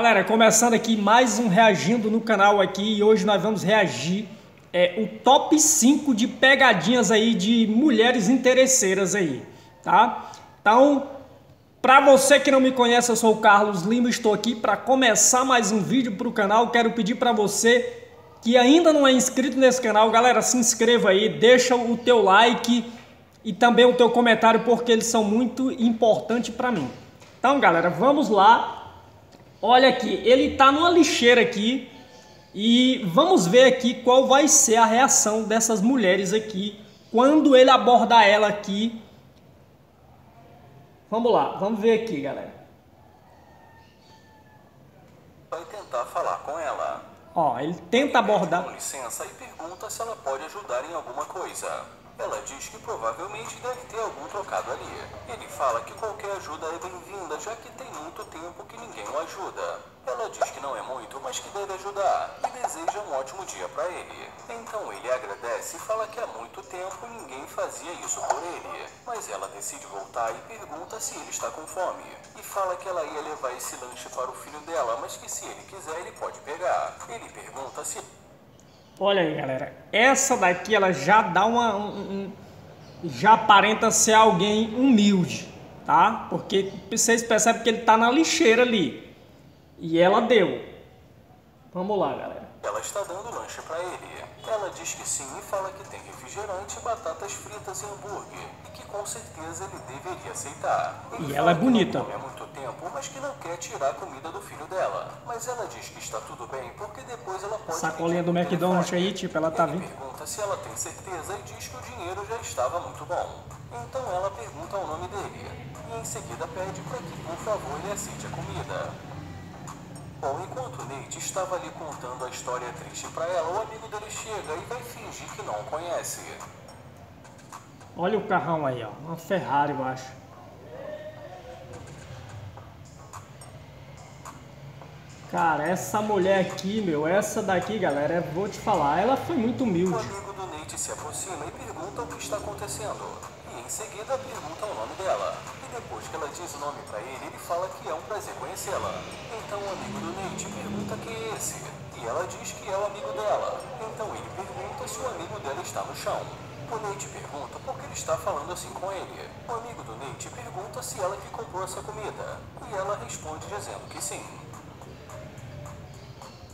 Galera, começando aqui mais um Reagindo no canal aqui e hoje nós vamos reagir o top 5 de pegadinhas aí de mulheres interesseiras aí, tá? Então, pra você que não me conhece, eu sou o Carlos Lima, estou aqui para começar mais um vídeo pro canal. Quero pedir para você que ainda não é inscrito nesse canal, galera, se inscreva aí, deixa o teu like e também o teu comentário porque eles são muito importantes para mim. Então, galera, vamos lá. Olha aqui, ele tá numa lixeira aqui e vamos ver aqui qual vai ser a reação dessas mulheres aqui quando ele abordar ela aqui. Vamos lá, vamos ver aqui, galera. Vai tentar falar com ela. Ó, ele tenta abordar. Com licença e pergunta se ela pode ajudar em alguma coisa. Ela diz que provavelmente deve ter algum trocado ali. Ele fala que qualquer ajuda é bem-vinda, já que tem muito tempo que ninguém o ajuda. Ela diz que não é muito, mas que deve ajudar e deseja um ótimo dia para ele. Então ele agradece e fala que há muito tempo ninguém fazia isso por ele. Mas ela decide voltar e pergunta se ele está com fome. E fala que ela ia levar esse lanche para o filho dela, mas que se ele quiser ele pode pegar. Ele pergunta se... Olha aí, galera, essa daqui ela já dá já aparenta ser alguém humilde, tá? Porque vocês percebem que ele tá na lixeira ali. E ela deu. Vamos lá, galera. Ela está dando lanche para ele. Ela diz que sim e fala que tem refrigerante, batatas fritas e hambúrguer. E que com certeza ele deveria aceitar. E ela é bonita. Não come há muito tempo, mas que não quer tirar a comida do filho dela. Mas ela diz que está tudo bem, porque depois ela pode... Sacolinha do McDonald's aí, tipo, ela tá vindo. Ele pergunta se ela tem certeza e diz que o dinheiro já estava muito bom. Então ela pergunta o nome dele. E em seguida pede para que, por favor, ele aceite a comida. Bom, enquanto Nate estava ali contando a história triste para ela, o amigo dele chega e vai fingir que não o conhece. Olha o carrão aí, ó. Uma Ferrari, eu acho. Cara, essa mulher aqui, meu, essa daqui, galera, vou te falar, ela foi muito humilde. O amigo do Nate se aproxima e pergunta o que está acontecendo. E em seguida pergunta o nome dela. E depois que ela diz o nome para ele, ele fala que é um prazer conhecê-la. Então o amigo do Nate pergunta quem é esse. E ela diz que é o amigo dela. Então ele pergunta se o amigo dela está no chão. O Nate pergunta por que ele está falando assim com ele. O amigo do Nate pergunta se ela que comprou essa comida. E ela responde dizendo que sim.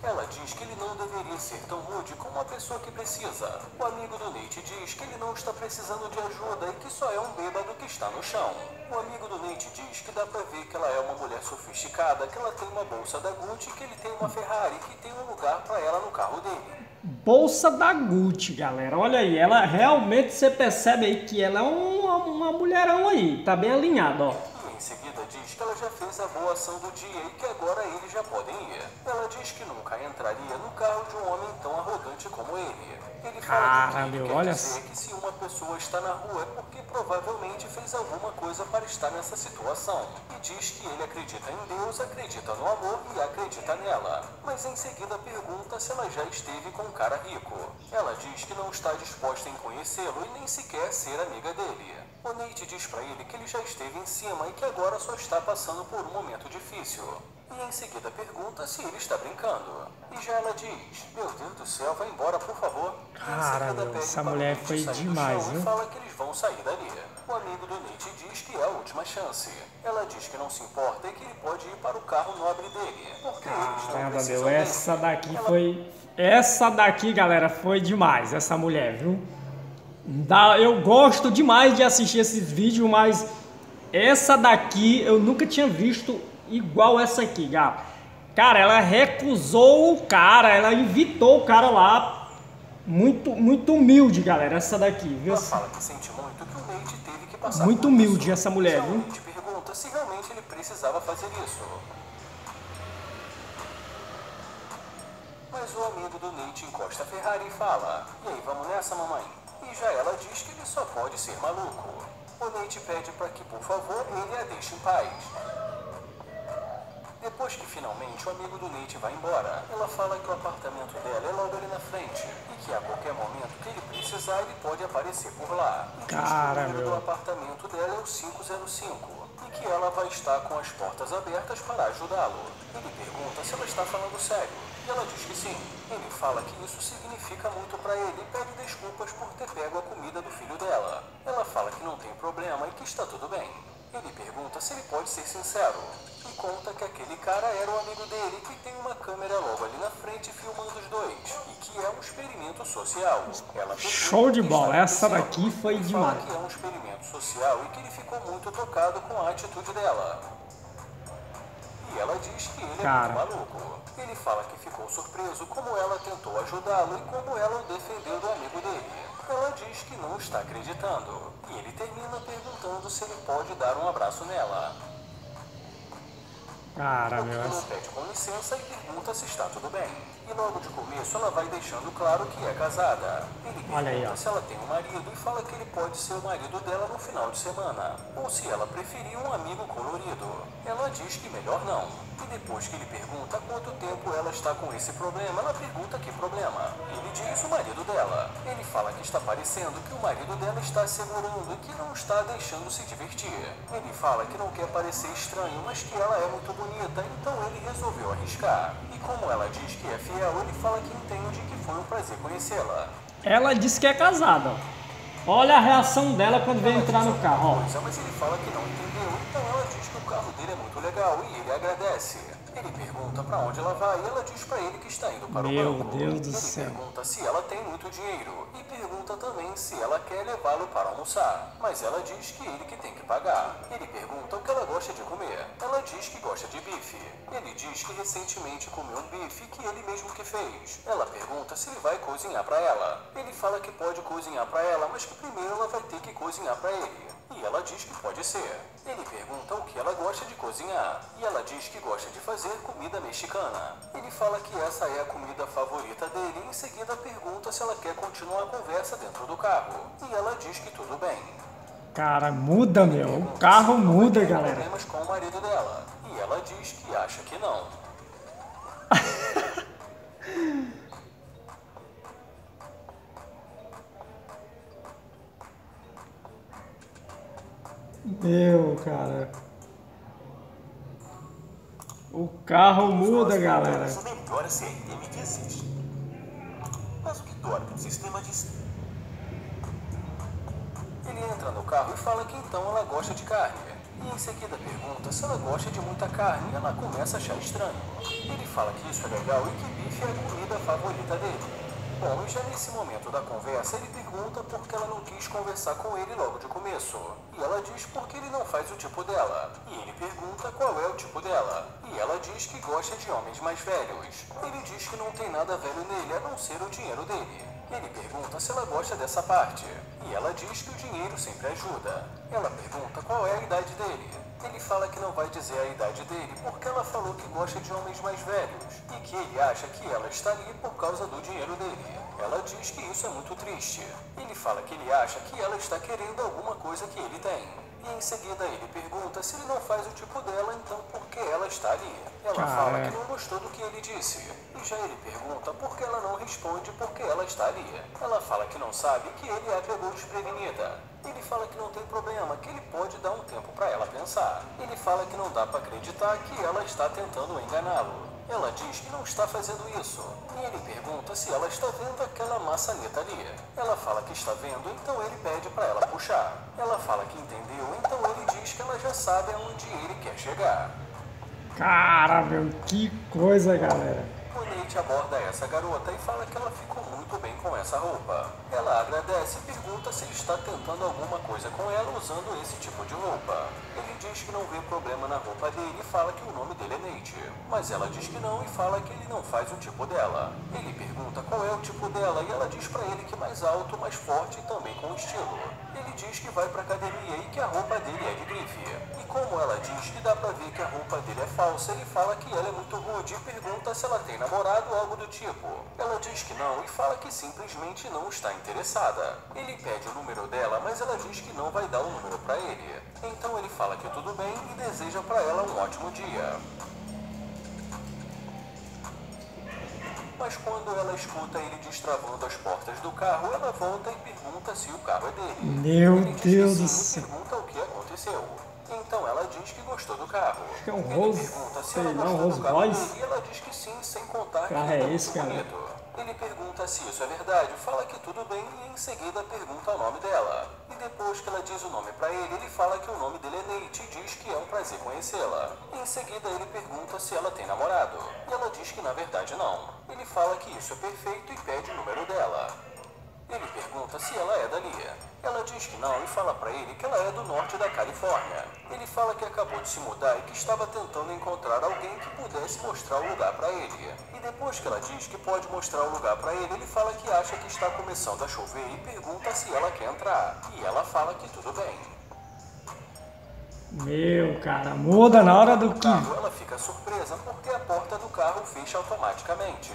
Ela diz que ele não deveria ser tão rude com uma pessoa que precisa. O amigo do Nate diz que ele não está precisando de ajuda e que só é um bêbado que está no chão. O amigo do Nate diz que dá pra ver que ela é uma mulher sofisticada, que ela tem uma bolsa da Gucci, que ele tem uma Ferrari, que tem um lugar pra ela no carro dele. Bolsa da Gucci, galera. Olha aí, ela realmente, você percebe aí que ela é uma mulherão aí. Tá bem alinhada, ó. Em seguida diz que ela já fez a boa ação do dia e que agora eles já podem ir. Ela diz que nunca entraria no carro de um homem tão arrogante como ele. Ele fala que ele quer dizer que se uma pessoa está na rua é porque provavelmente fez alguma coisa para estar nessa situação. E diz que ele acredita em Deus, acredita no amor e acredita nela. Mas em seguida pergunta se ela já esteve com um cara rico. Ela diz que não está disposta em conhecê-lo e nem sequer ser amiga dele. O Nate diz pra ele que ele já esteve em cima e que agora só está passando por um momento difícil. E em seguida pergunta se ele está brincando. E já ela diz, meu Deus do céu, vai embora, por favor. Cara, essa mulher foi demais, viu? E fala que eles vão sair dali. O amigo do Nate diz que é a última chance. Ela diz que não se importa e que ele pode ir para o carro nobre dele. Porque caramba, meu, essa daqui foi... Essa daqui, galera, foi demais, essa mulher, viu? Eu gosto demais de assistir esses vídeos, mas essa daqui eu nunca tinha visto igual essa aqui, gato. Cara, ela recusou o cara, ela invitou o cara lá. Muito humilde, galera, essa daqui, viu? Ela fala que sente muito que o Nate teve que passar muito humilde essa mulher, viu? O Nate pergunta se realmente ele precisava fazer isso. Mas o amigo do Nate encosta a Ferrari e fala, e aí, vamos nessa, mamãe? E já ela diz que ele só pode ser maluco. O Nate pede para que, por favor, ele a deixe em paz. Depois que finalmente o amigo do Nate vai embora, ela fala que o apartamento dela é logo ali na frente e que a qualquer momento que ele precisar, ele pode aparecer por lá. E diz que o número do apartamento dela é o 505. e que ela vai estar com as portas abertas para ajudá-lo. Ele pergunta se ela está falando sério, e ela diz que sim. Ele fala que isso significa muito para ele e pede desculpas por ter pego a comida do filho dela. Ela fala que não tem problema e que está tudo bem. Ele pergunta se ele pode ser sincero e conta que aquele cara era o amigo dele que tem uma câmera logo ali na frente filmando os dois e que é um experimento social. Show de bola, essa daqui foi demais. Fala que é um experimento social e que ele ficou muito tocado com a atitude dela. E ela diz que ele é muito maluco. Ele fala que ficou surpreso como ela tentou ajudá-lo e como ela o defendeu do amigo dele. Ela diz que não está acreditando. E ele termina perguntando se ele pode dar um abraço nela. Ela pede com licença e pergunta se está tudo bem. E logo de começo ela vai deixando claro que é casada. Ele pergunta se ela tem um marido e fala que ele pode ser o marido dela no final de semana. Ou se ela preferir um amigo colorido. Ela diz que melhor não. E depois que ele pergunta há quanto tempo ela está com esse problema, ela pergunta que problema. Ele diz o marido dela. Ele fala que está parecendo que o marido dela está segurando e que não está deixando se divertir. Ele fala que não quer parecer estranho, mas que ela é muito bonita, então ele resolveu arriscar. E como ela diz que é fiel, ele fala que entende que foi um prazer conhecê-la. Ela disse que é casada. Olha a reação dela quando vem entrar no carro. Mas ele fala que não entendeu, então ela diz que o carro dele é muito legal e ele agradece. Ele pergunta para onde ela vai e ela diz para ele que está indo para o banco. Meu Deus do céu. Ele pergunta se ela tem muito dinheiro e pergunta também se ela quer levá-lo para almoçar. Mas ela diz que ele que tem que pagar. Ele pergunta o que ela gosta de comer. Ela diz que gosta de bife. Ele diz que recentemente comeu um bife que ele mesmo que fez. Ela pergunta se ele vai cozinhar para ela. Ele fala que pode cozinhar para ela, mas que primeiro ela vai ter que cozinhar para ele. E ela diz que pode ser. Ele pergunta o que ela gosta de cozinhar. E ela diz que gosta de fazer comida mexicana. Ele fala que essa é a comida favorita dele e em seguida pergunta se ela quer continuar a conversa dentro do carro. E ela diz que tudo bem. Cara, muda, meu. O carro muda, galera. Problemas com o marido dela. E ela diz que acha que não. Meu, cara. O carro muda, galera. O melhor CRM que existe. Mas o que torna o sistema de... Ele entra no carro e fala que então ela gosta de carne. E em seguida pergunta se ela gosta de muita carne e ela começa a achar estranho. Ele fala que isso é legal e que bife é a comida favorita dele. Bom, e já nesse momento da conversa, ele pergunta por que ela não quis conversar com ele logo de começo. E ela diz porque ele não faz o tipo dela. E ele pergunta qual é o tipo dela. E ela diz que gosta de homens mais velhos. Ele diz que não tem nada velho nele, a não ser o dinheiro dele. Ele pergunta se ela gosta dessa parte. E ela diz que o dinheiro sempre ajuda. Ela pergunta qual é a idade dele. Ele fala que não vai dizer a idade dele porque ela falou que gosta de homens mais velhos e que ele acha que ela está ali por causa do dinheiro dele. Ela diz que isso é muito triste. Ele fala que ele acha que ela está querendo alguma coisa que ele tem. E em seguida ele pergunta se ele não faz o tipo dela, então por que ela está ali? Ela fala que não gostou do que ele disse. E já ele pergunta por que ela não responde porque ela está ali. Ela fala que não sabe que ele a pegou desprevenida. Ele fala que não tem problema, que ele pode dar um tempo para ela pensar. Ele fala que não dá para acreditar que ela está tentando enganá-lo. Ela diz que não está fazendo isso. E ele pergunta se ela está vendo aquela maçaneta ali. Ela fala que está vendo, então ele pede para ela puxar. Ela fala que entendeu, então ele diz que ela já sabe aonde ele quer chegar. Cara, meu, que coisa, galera. O Nate aborda essa garota e fala que ela ficou muito bem com essa roupa. Ela agradece e pergunta se ele está tentando alguma coisa com ela usando esse tipo de roupa. Ele diz que não vê problema na roupa dele e fala que o nome dele é Nate. Mas ela diz que não e fala que ele não faz o tipo dela. Ele pergunta qual é o tipo dela e ela diz pra ele que mais alto, mais forte e também com estilo. Ele diz que vai pra academia e que a roupa dele é de grife. E como ela diz que dá pra ver que a roupa dele é falsa, ele fala que ela é muito rude e pergunta se ela tem namorado ou algo do tipo. Ela diz que não e fala que simplesmente não está interessada. Ele pede o número dela, mas ela diz que não vai dar o número pra ele. Então ele fala que tudo bem e deseja pra ela um ótimo dia. Mas quando ela escuta ele destravando as portas do carro, ela volta e pergunta se o carro é dele. Meu Deus do céu. Pergunta o que aconteceu. Então ela diz que gostou do carro. É um Rolls, sei lá, um Rolls Royce. E ela diz que sim, sem contar que é é esse, muito cara? bonito. Ele pergunta se isso é verdade, fala que tudo bem e em seguida pergunta o nome dela. E depois que ela diz o nome pra ele, ele fala que o nome dele é Nate e diz que é um prazer conhecê-la. Em seguida ele pergunta se ela tem namorado. E ela diz que na verdade não. Ele fala que isso é perfeito e pede o número dela. Ele pergunta se ela é dali. Ela diz que não e fala pra ele que ela é do norte da Califórnia. Ele fala que acabou de se mudar e que estava tentando encontrar alguém que pudesse mostrar o lugar pra ele. E depois que ela diz que pode mostrar o lugar pra ele, ele fala que acha que está começando a chover e pergunta se ela quer entrar. E ela fala que tudo bem. Meu, cara, muda na hora do que... Ela fica surpresa porque a porta do carro fecha automaticamente.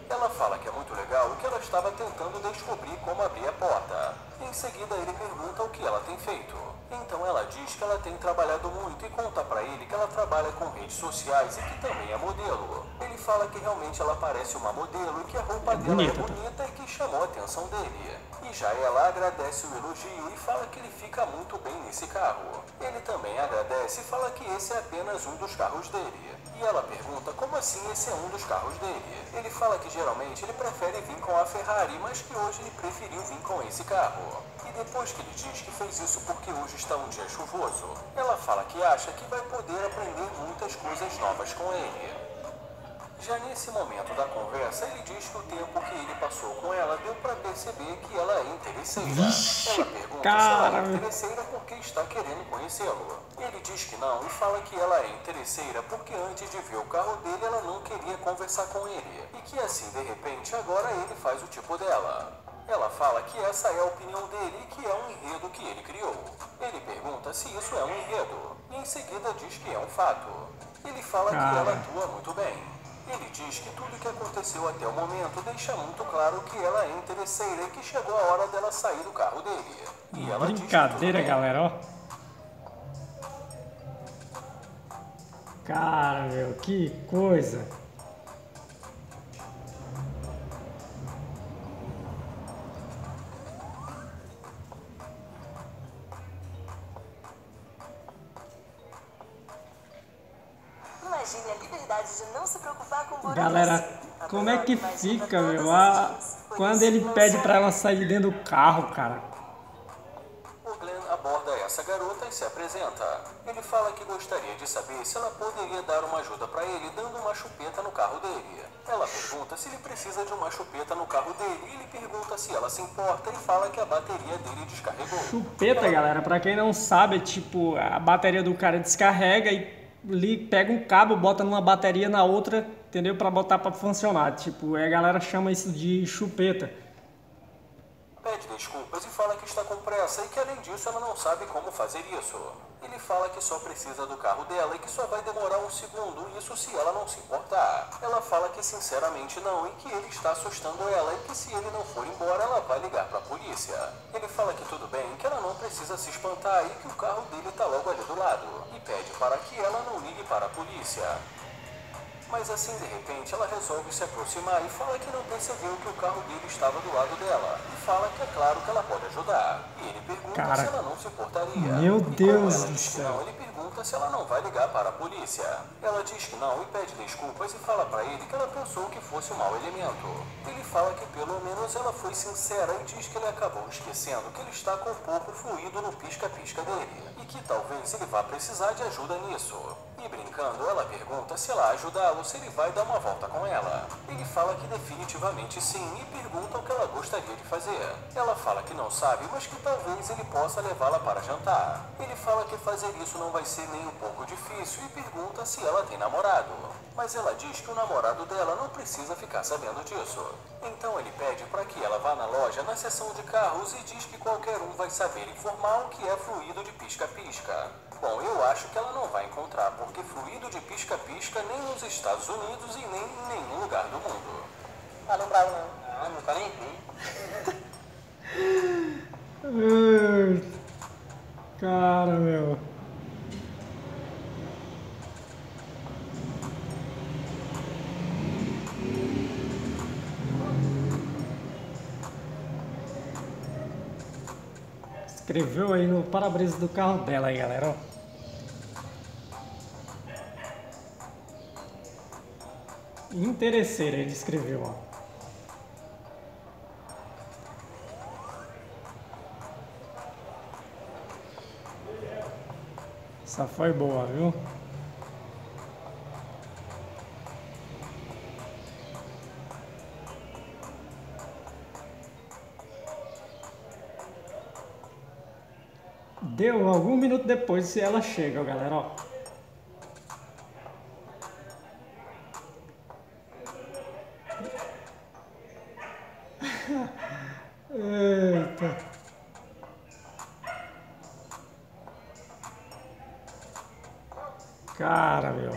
Ela fala que é muito legal e que ela estava tentando descobrir como abrir a porta. Em seguida ele pergunta o que ela tem feito. Então ela diz que ela tem trabalhado muito e conta pra ele que ela trabalha com redes sociais e que também é modelo. Ele fala que realmente ela parece uma modelo e que a roupa dela é bonita e que chamou a atenção dele. E já ela agradece o elogio e fala que ele fica muito bem nesse carro. Ele também agradece e fala que esse é apenas um dos carros dele. E ela pergunta como assim esse é um dos carros dele. Ele fala que geralmente ele prefere vir com a Ferrari, mas que hoje ele preferiu vir com esse carro. E depois que ele diz que fez isso porque hoje está um dia chuvoso, ela fala que acha que vai poder aprender muitas coisas novas com ele. Já nesse momento da conversa, ele diz que o tempo que ele passou com ela deu pra perceber que ela é interesseira. Ela pergunta se ela é interesseira porque está querendo conhecê-lo. Ele diz que não e fala que ela é interesseira porque antes de ver o carro dele ela não queria conversar com ele. E que assim, de repente, agora ele faz o tipo dela. Ela fala que essa é a opinião dele e que é um enredo que ele criou. Ele pergunta se isso é um enredo. E em seguida diz que é um fato. Ele fala que ela atua muito bem. Ele diz que tudo que aconteceu até o momento deixa muito claro que ela é interesseira e que chegou a hora dela sair do carro dele. E ela brincadeira, diz galera, ó. Cara, meu, que coisa. Imagine a liberdade de não se preocupar com burocracia. Galera, como é que fica, meu? Quando ele pede pra ela sair de dentro do carro, cara. O Glenn aborda essa garota e se apresenta. Ele fala que gostaria de saber se ela poderia dar uma ajuda pra ele dando uma chupeta no carro dele. Ela pergunta se ele precisa de uma chupeta no carro dele e ele pergunta se ela se importa e fala que a bateria dele descarregou. Chupeta, galera, pra quem não sabe, é tipo, a bateria do cara descarrega e pega um cabo, bota numa bateria na outra, entendeu? Pra botar pra funcionar. Tipo, a galera chama isso de chupeta. Pede desculpas e fala que está com pressa e que além disso ela não sabe como fazer isso. Ele fala que só precisa do carro dela e que só vai demorar um segundo, isso se ela não se importar. Ela fala que sinceramente não e que ele está assustando ela e que se ele não for embora ela vai ligar para a polícia. Ele fala que tudo bem, que ela não precisa se espantar e que o carro dele está logo ali do lado. E pede para que ela não ligue para a polícia. Mas assim, de repente, ela resolve se aproximar e fala que não percebeu que o carro dele estava do lado dela. E fala que é claro que ela pode ajudar. E ele pergunta se ela não se importaria. Meu Deus do céu. Não, ele pergunta se ela não vai ligar para a polícia. Ela diz que não e pede desculpas e fala para ele que ela pensou que fosse um mau elemento. Ele fala que pelo menos ela foi sincera e diz que ele acabou esquecendo que ele está com pouco fluido no pisca-pisca dele. E que talvez ele vá precisar de ajuda nisso. E brincando, ela pergunta se ela ajudá-lo, se ele vai dar uma volta com ela. Ele fala que definitivamente sim e pergunta o que ela gostaria de fazer. Ela fala que não sabe, mas que talvez ele possa levá-la para jantar. Ele fala que fazer isso não vai ser nem um pouco difícil e pergunta se ela tem namorado. Mas ela diz que o namorado dela não precisa ficar sabendo disso. Então ele pede para que ela vá na loja na seção de carros e diz que qualquer um vai saber informar o que é fluido de pisca-pisca. Bom, eu acho que ela não vai encontrar, porque fluido de pisca-pisca nem nos Estados Unidos e nem em nenhum lugar do mundo. Ah, não bravo não. Ah, nunca nem vi. Cara, meu. Escreveu aí no para-brisa do carro dela aí, galera, ó. interesseira, ele escreveu, ó. Essa foi boa, viu? Deu algum minuto depois se ela chega, galera, ó. Eita. Cara, meu.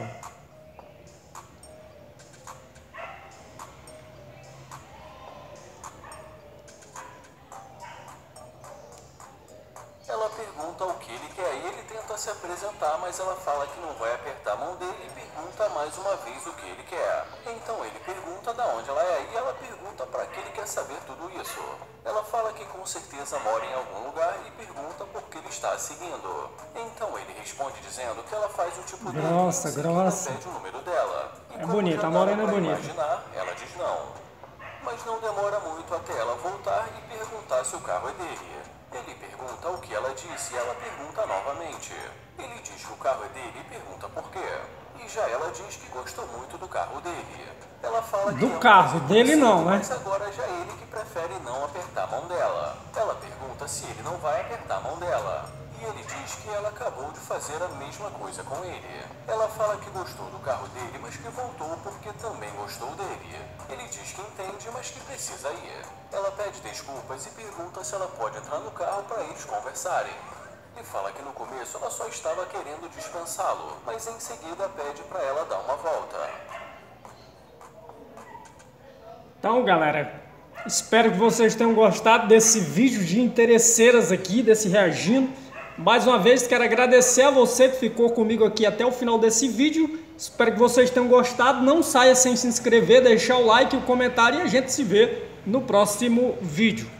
Ela pergunta o que ele quer e ele tenta se apresentar, mas ela fala que não vai apertar a mão dele e pergunta mais uma vez o que ele quer. Então ele pergunta de onde ela é e ela pergunta para que ele quer saber tudo isso. Ela fala que com certeza mora em algum lugar e pergunta por que ele está a seguindo. Então ele responde dizendo que ela faz o tipo dele grossa. pede o número dela. E é bonita, a morena é bonita. Imaginar, ela diz não. Mas não demora muito até ela voltar e perguntar se o carro é dele. Ele pergunta o que ela disse e ela pergunta novamente. Ele diz que o carro é dele e pergunta por quê. E já ela diz que gostou muito do carro dele. Ela fala que do carro dele não, né? Mas agora já é ele que prefere não apertar a mão dela. Ela pergunta se ele não vai apertar a mão dela. E ele diz que ela acabou de fazer a mesma coisa com ele. Ela fala que gostou do carro dele, mas que voltou porque também gostou dele. Ele diz que entende, mas que precisa ir. Ela pede desculpas e pergunta se ela pode entrar no carro para eles conversarem. Ele fala que no começo ela só estava querendo dispensá-lo, mas em seguida pede para ela dar uma volta. Então, galera, espero que vocês tenham gostado desse vídeo de interesseiras aqui, desse reagindo. Mais uma vez, quero agradecer a você que ficou comigo aqui até o final desse vídeo. Espero que vocês tenham gostado. Não saia sem se inscrever, deixar o like e o comentário e a gente se vê no próximo vídeo.